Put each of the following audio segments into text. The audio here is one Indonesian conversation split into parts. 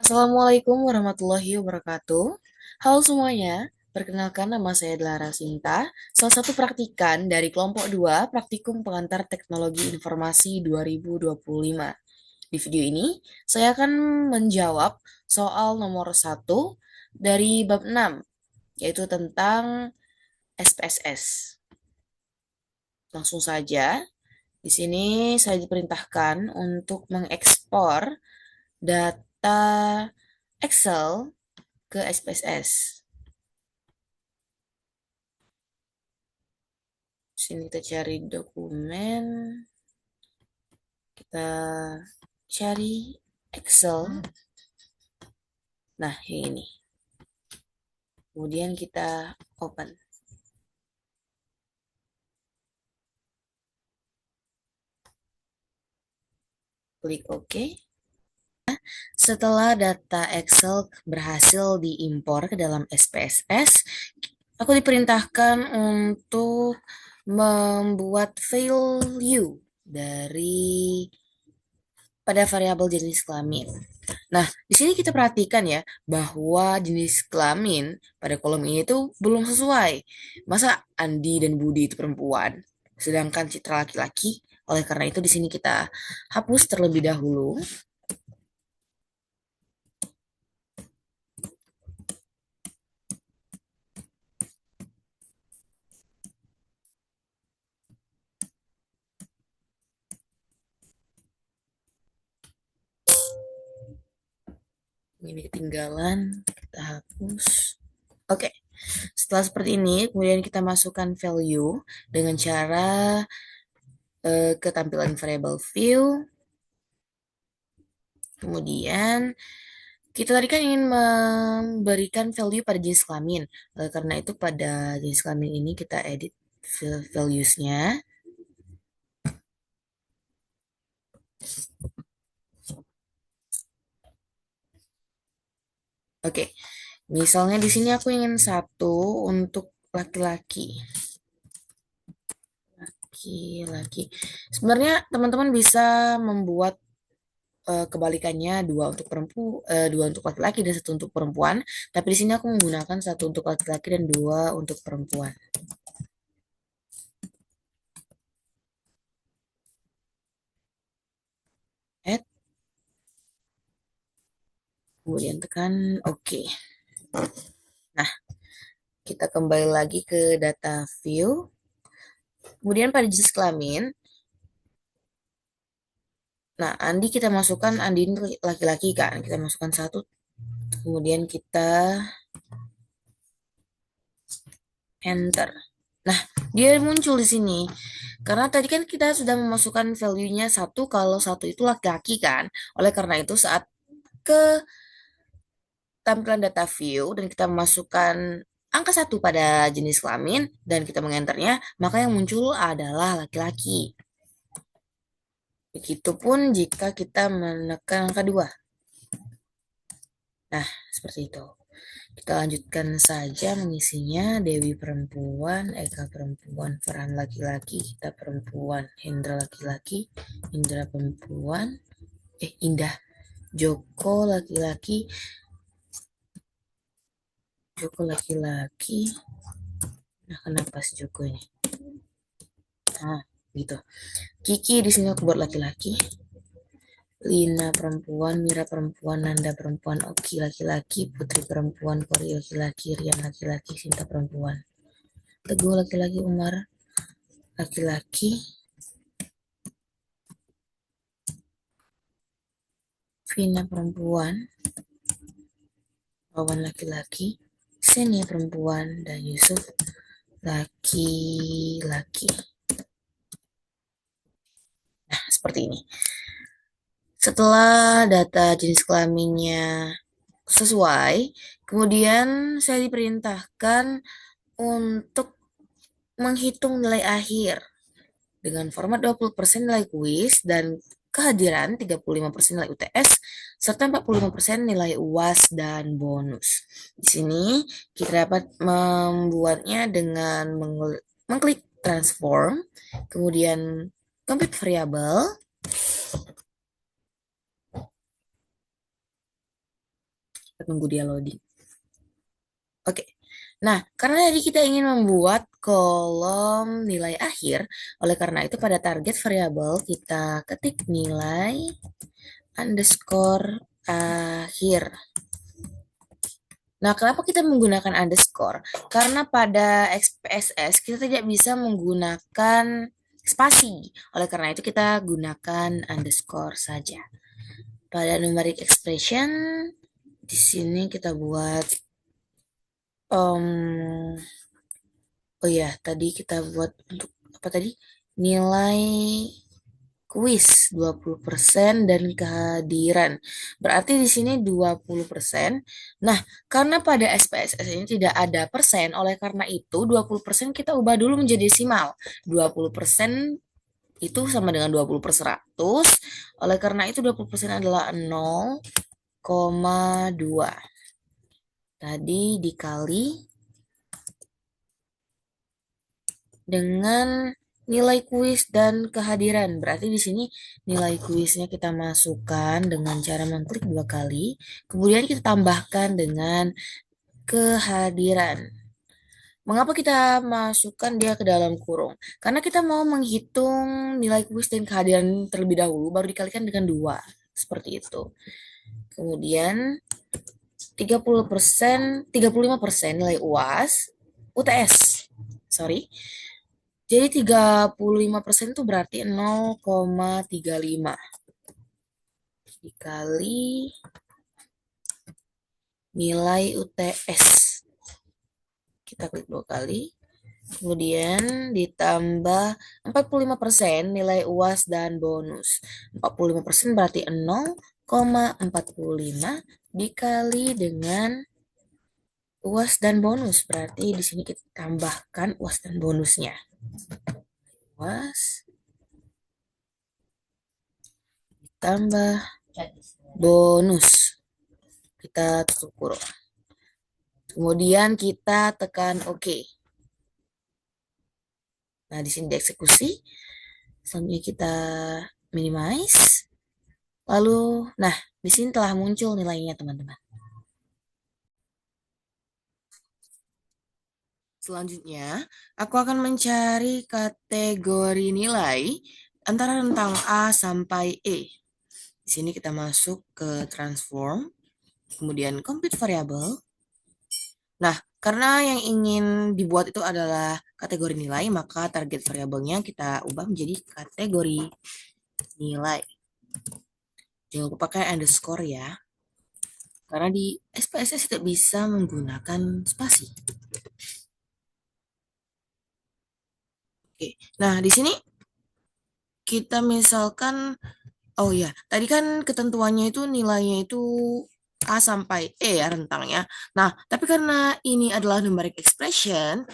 Assalamualaikum warahmatullahi wabarakatuh. Halo semuanya, perkenalkan nama saya Dlara Sinta, salah satu praktikan dari kelompok 2 Praktikum Pengantar Teknologi Informasi 2025. Di video ini, saya akan menjawab soal nomor 1 dari bab 6, yaitu tentang SPSS. Langsung saja, di sini saya diperintahkan untuk mengekspor data Excel ke SPSS. Sini kita cari dokumen, kita cari Excel. Nah, ini. Kemudian kita open. Klik OK. Setelah data Excel berhasil diimpor ke dalam SPSS, aku diperintahkan untuk membuat value dari pada variabel jenis kelamin. Nah, di sini kita perhatikan ya bahwa jenis kelamin pada kolom ini tuh belum sesuai. Masa Andi dan Budi itu perempuan, sedangkan Citra laki-laki. Oleh karena itu di sini kita hapus terlebih dahulu. Ini ketinggalan, kita hapus. Oke, setelah seperti ini, kemudian kita masukkan value dengan cara ke tampilan variable view. Kemudian kita tadi kan ingin memberikan value pada jenis kelamin. Karena itu pada jenis kelamin ini kita edit values-nya. Oke, misalnya di sini aku ingin satu untuk laki-laki. Laki-laki. Sebenarnya teman-teman bisa membuat kebalikannya dua untuk laki-laki dan satu untuk perempuan. Tapi di sini aku menggunakan satu untuk laki-laki dan dua untuk perempuan. Add. Kemudian tekan OK. Nah, kita kembali lagi ke data view. Kemudian pada jenis kelamin, nah Andi kita masukkan, Andi ini laki-laki kan, kita masukkan satu. Kemudian kita enter. Nah, dia muncul di sini. Karena tadi kan kita sudah memasukkan value-nya satu kalau satu itu laki-laki kan. Oleh karena itu saat ke tampilan data view dan kita memasukkan angka satu pada jenis kelamin dan kita mengenternya, maka yang muncul adalah laki-laki. Begitupun jika kita menekan angka 2. Nah, seperti itu. Kita lanjutkan saja mengisinya. Dewi perempuan, Eka perempuan, Farhan laki-laki, kita perempuan, Hendra laki-laki, Indra perempuan, Indah, Joko laki-laki, Joko laki-laki. Nah, kenapa si Joko ini? Nah, gitu. Kiki di sini aku buat laki-laki. Lina perempuan, Mira perempuan, Nanda perempuan, Oki laki-laki, Putri perempuan, Kori laki-laki, Rian laki-laki, Sinta perempuan. Teguh laki-laki, Umar laki-laki, Vina perempuan, Wawan laki-laki, Senia perempuan, dan Yusuf laki-laki. Nah, seperti ini. Setelah data jenis kelaminnya sesuai, kemudian saya diperintahkan untuk menghitung nilai akhir dengan format 20% nilai kuis dan kehadiran 35% nilai UTS serta 45% nilai UAS dan bonus. Di sini kita dapat membuatnya dengan mengklik transform, kemudian compute variable, Tunggu dia loading. Oke. Nah, karena tadi kita ingin membuat kolom nilai akhir, oleh karena itu pada target variabel kita ketik nilai underscore akhir. Nah, kenapa kita menggunakan underscore? Karena pada XPSS kita tidak bisa menggunakan spasi. Oleh karena itu kita gunakan underscore saja. Pada numeric expression, di sini kita buat oh ya, tadi kita buat untuk apa tadi? Nilai kuis 20% dan kehadiran. Berarti di sini 20%. Nah, karena pada SPSS ini tidak ada persen, oleh karena itu 20% kita ubah dulu menjadi desimal. 20% itu sama dengan 20 per 100. Oleh karena itu 20% adalah 0,2. Tadi dikali dengan nilai kuis dan kehadiran. Berarti di sini nilai kuisnya kita masukkan dengan cara mengklik 2 kali. Kemudian kita tambahkan dengan kehadiran. Mengapa kita masukkan dia ke dalam kurung? Karena kita mau menghitung nilai kuis dan kehadiran terlebih dahulu, baru dikalikan dengan 2. Seperti itu. Kemudian 35% nilai UAS, UTS. Sorry. Jadi 35% itu berarti 0,35 dikali nilai UTS. Kita klik 2 kali. Kemudian ditambah 45% nilai UAS dan bonus. 45% berarti 0,45 dikali dengan UAS dan bonus. Berarti di sini kita tambahkan UAS dan bonusnya. UAS tambah bonus. Kita tutup kurung. Kemudian kita tekan OK. Nah, di sini dieksekusi. Selanjutnya kita minimize. Lalu, nah, di sini telah muncul nilainya, teman-teman. Selanjutnya, aku akan mencari kategori nilai antara rentang A sampai E. Di sini kita masuk ke transform, kemudian compute variable. Nah, karena yang ingin dibuat itu adalah kategori nilai, maka target variabelnya kita ubah menjadi kategori nilai. Jangan lupa pakai underscore ya. Karena di SPSS tidak bisa menggunakan spasi. Oke. Nah, di sini kita misalkan, oh ya, tadi kan ketentuannya itu nilainya itu A sampai E ya rentangnya. Nah, tapi karena ini adalah numeric expression,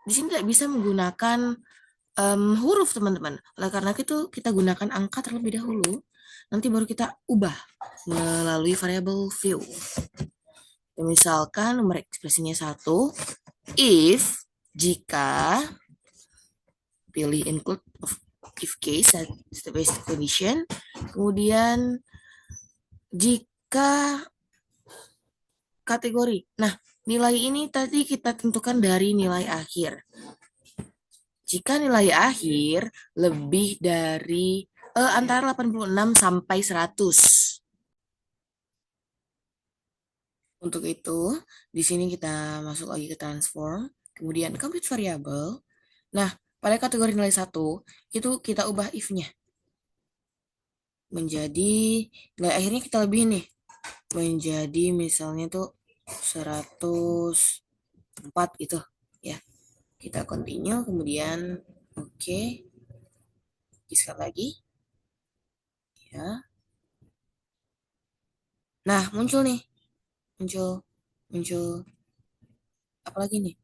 di sini tidak bisa menggunakan huruf, teman-teman. Oleh karena itu, kita gunakan angka terlebih dahulu. Nanti baru kita ubah melalui variabel view. Misalkan nomor ekspresinya 1, if, jika, pilih include of if case, step-by-step condition, kemudian jika kategori. Nah, nilai ini tadi kita tentukan dari nilai akhir. Jika nilai akhir lebih dari antara 86 sampai 100. Untuk itu, di sini kita masuk lagi ke transform, kemudian compute variable. Nah, pada kategori nilai 1, itu kita ubah if-nya. Menjadi, nilai akhirnya kita lebihin nih. Menjadi misalnya tuh 104 gitu ya. Kita continue, kemudian oke. Sekali lagi. Ya. Nah, muncul nih. Muncul apa lagi nih?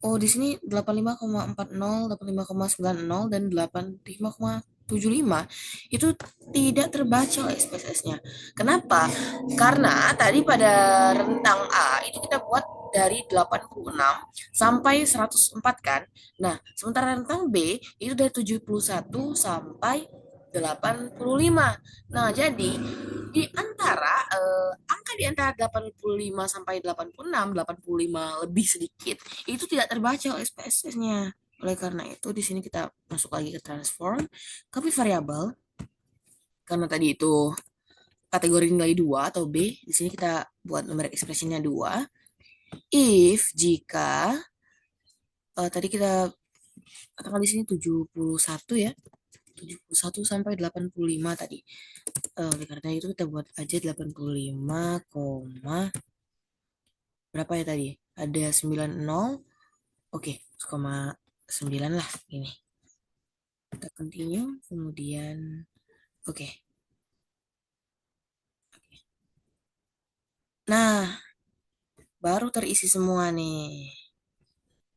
Oh, di sini 85,40, 85,90 dan 85,75 itu tidak terbaca oleh SPSS-nya. Kenapa? Karena tadi pada rentang A itu kita buat dari 86 sampai 104 kan. Nah, sementara rentang B itu dari 71 sampai 85. Nah, jadi di antara angka di antara 85 sampai 86, 85 lebih sedikit, itu tidak terbaca SPSS-nya. Oleh karena itu, di sini kita masuk lagi ke transform, copy variabel, karena tadi itu kategori nilai 2 atau B, di sini kita buat numeric expression-nya 2. If jika tadi kita katakan di sini 71 ya. 71 sampai 85 tadi. Karena itu kita buat aja 85, berapa ya tadi? Ada 90. Oke, 9 lah ini. Kita continue, kemudian oke. Nah, baru terisi semua nih.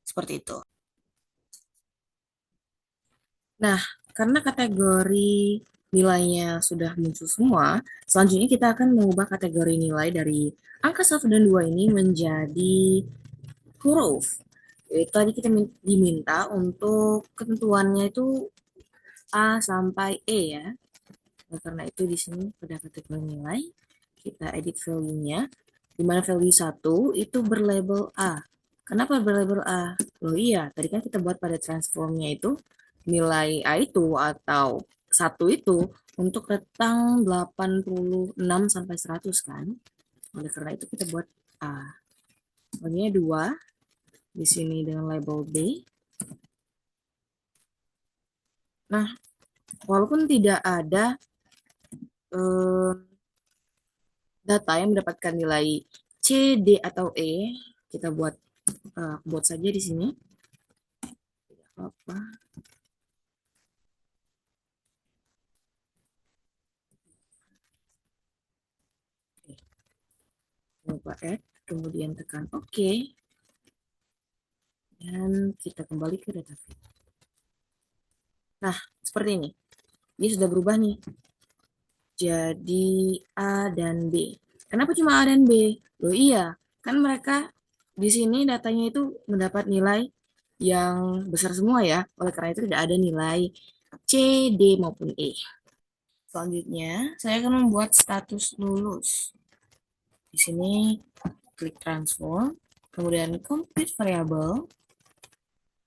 Seperti itu. Nah, karena kategori nilainya sudah muncul semua, selanjutnya kita akan mengubah kategori nilai dari angka 1 dan 2 ini menjadi huruf. Jadi tadi kita diminta untuk ketentuannya itu A sampai E ya. Nah, karena itu di sini pada kategori nilai kita edit value-nya, di mana value 1 itu berlabel A. Kenapa berlabel A? Oh iya, tadi kan kita buat pada transformnya itu nilai A itu atau 1 itu untuk rentang 86 sampai 100 kan. Oleh karena itu kita buat A. Selanjutnya 2 di sini dengan label B. Nah, walaupun tidak ada eh, data yang mendapatkan nilai C, D, atau E, kita buat saja di sini. Apa? Coba add, kemudian tekan OK, dan kita kembali ke data feed. Nah, seperti ini. Ini sudah berubah nih. Jadi A dan B. Kenapa cuma A dan B? Loh iya, kan mereka di sini datanya itu mendapat nilai yang besar semua ya. Oleh karena itu tidak ada nilai C, D maupun E. Selanjutnya, saya akan membuat status lulus. Di sini klik transform, kemudian complete variable.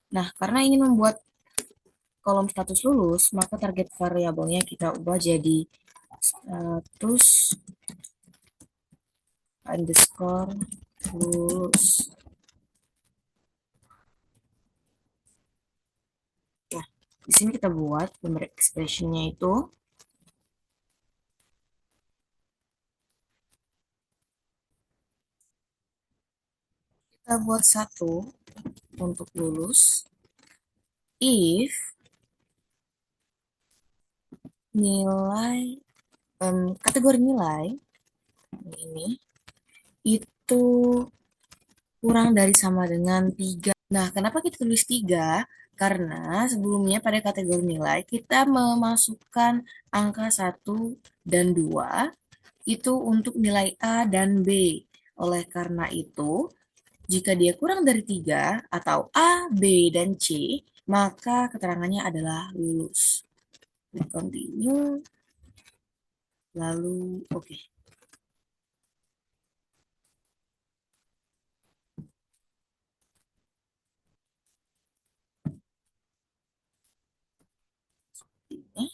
Nah, karena ingin membuat kolom status lulus, maka target variabelnya kita ubah jadi status underscore lulus. Nah, di sini kita buat number expression-nya itu kita buat 1 untuk lulus if nilai kategori nilai ini itu kurang dari sama dengan 3. Nah, kenapa kita tulis 3? Karena sebelumnya pada kategori nilai kita memasukkan angka 1 dan 2 itu untuk nilai A dan B. Oleh karena itu, jika dia kurang dari 3 atau A, B, dan C, maka keterangannya adalah lulus. Klik continue, lalu oke. Ini,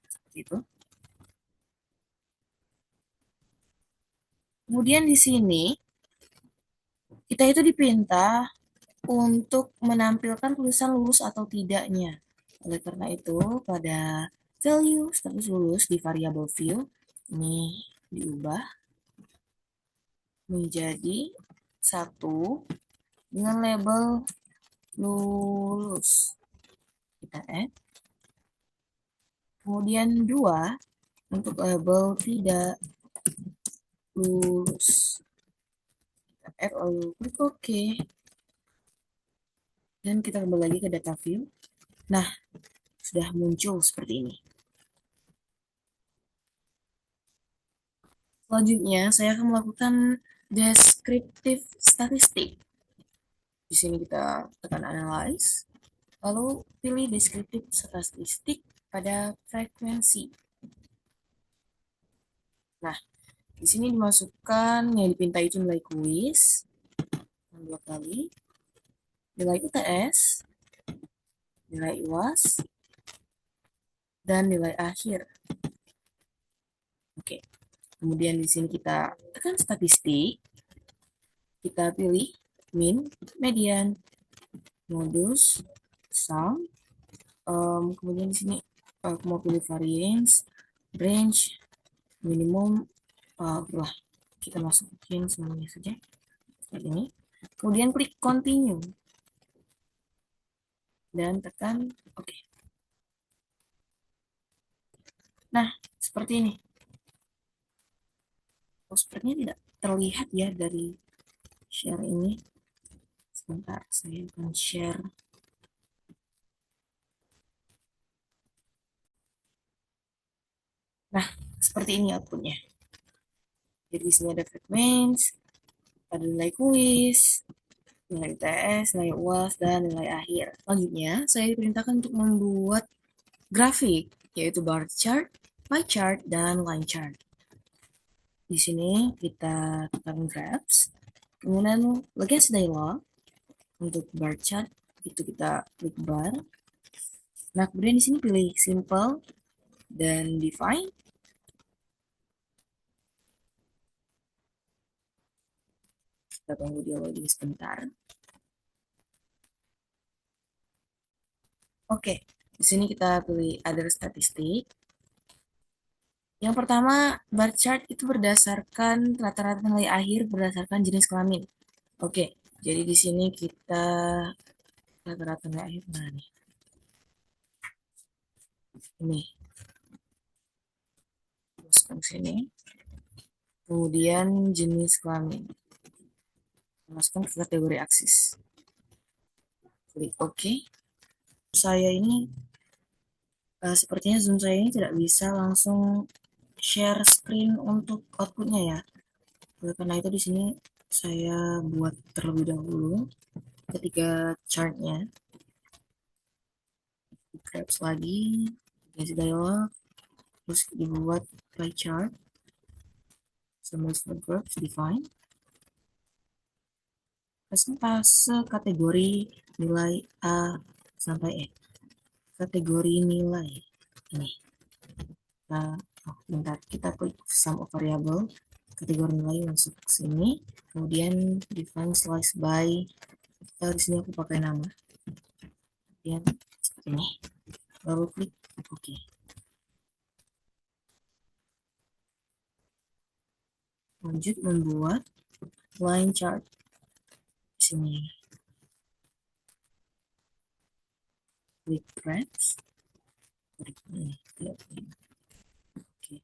seperti itu. Kemudian di sini kita itu dipinta untuk menampilkan tulisan lulus atau tidaknya. Oleh karena itu, pada value status lulus di variabel view, ini diubah menjadi 1 dengan label lulus. Kita add. Kemudian 2 untuk label tidak lulus. Kita add lalu klik OK. Dan kita kembali lagi ke data view. Nah, sudah muncul seperti ini. Selanjutnya, saya akan melakukan descriptive statistik. Di sini kita tekan analyze, Lalu pilih deskriptif statistik pada frekuensi. Nah, di sini dimasukkan yang dipinta itu nilai kuis, 2 kali, nilai UTS, nilai UAS, dan nilai akhir. Oke, kemudian di sini kita tekan statistik, kita pilih min, median, modus, sum, kemudian di sini aku mau pilih variance, range, minimum, lah kita masukin semuanya saja seperti ini. Kemudian klik continue dan tekan OK. Nah, seperti ini. Oh, sepertinya tidak terlihat ya dari share ini. Sebentar, saya akan share. Nah, seperti ini outputnya. Jadi di sini ada frekuensi, ada nilai kuis, nilai UTS, nilai UAS, dan nilai akhir. Selanjutnya, saya diperintahkan untuk membuat grafik, yaitu bar chart, pie chart, dan line chart. Di sini kita tekan graphs, kemudian legacy dialog. Untuk bar chart, itu kita klik bar. Nah, kemudian di sini pilih simple dan define. Kita tunggu dia loading sebentar. Oke, di sini kita pilih other statistik. Yang pertama, bar chart itu berdasarkan rata-rata nilai akhir berdasarkan jenis kelamin. Oke, jadi di sini kita rata-rata nilai akhir mana nih? Ini. Masukkan sini. Kemudian jenis kelamin. Masukkan ke kategori aksis. Klik OK. Saya ini sepertinya Zoom saya ini tidak bisa langsung share screen untuk outputnya ya. Oleh karena itu di sini saya buat terlebih dahulu ketiga chartnya. Grabs lagi, isi dialog, terus dibuat pie chart, semua grabs define. Persentase kategori nilai A sampai E. Kategori nilai ini. Bentar, kita klik sum of variable, kategori nilai masuk ke sini, kemudian define slice by, di sini aku pakai nama, kemudian seperti ini, lalu klik OK. Lanjut membuat line chart di sini, klik graphs, Oke,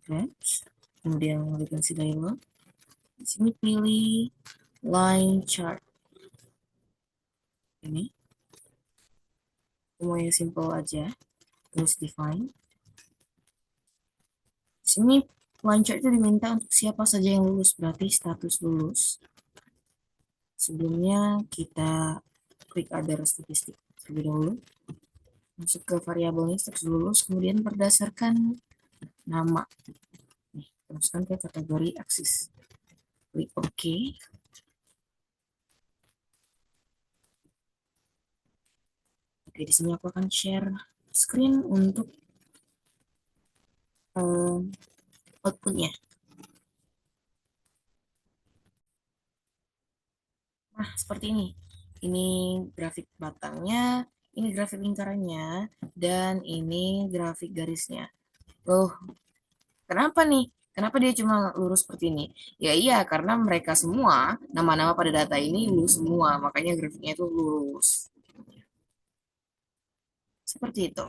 graphs, kemudian menggunakan si dialog. Di sini pilih line chart. Ini semuanya simple aja, terus define. Di sini line chart itu diminta untuk siapa saja yang lulus, berarti status lulus. Sebelumnya kita klik other statistik terlebih dahulu, masuk ke variabelnya status lulus, kemudian berdasarkan nama, teruskan ke kategori aksis, klik OK. Oke, di sini aku akan share screen untuk outputnya. Nah, seperti ini. Ini grafik batangnya, ini grafik lingkarannya, dan ini grafik garisnya. Loh, kenapa nih? Kenapa dia cuma lurus seperti ini? Ya iya, karena mereka semua, nama-nama pada data ini lurus semua, makanya grafiknya itu lurus. Seperti itu.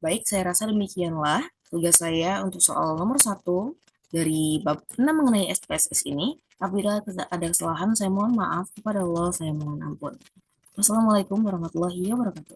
Baik, saya rasa demikianlah tugas saya untuk soal nomor 1 dari bab 6 mengenai SPSS ini. Apabila ada kesalahan, saya mohon maaf. Kepada Allah, saya mohon ampun. Wassalamualaikum warahmatullahi wabarakatuh.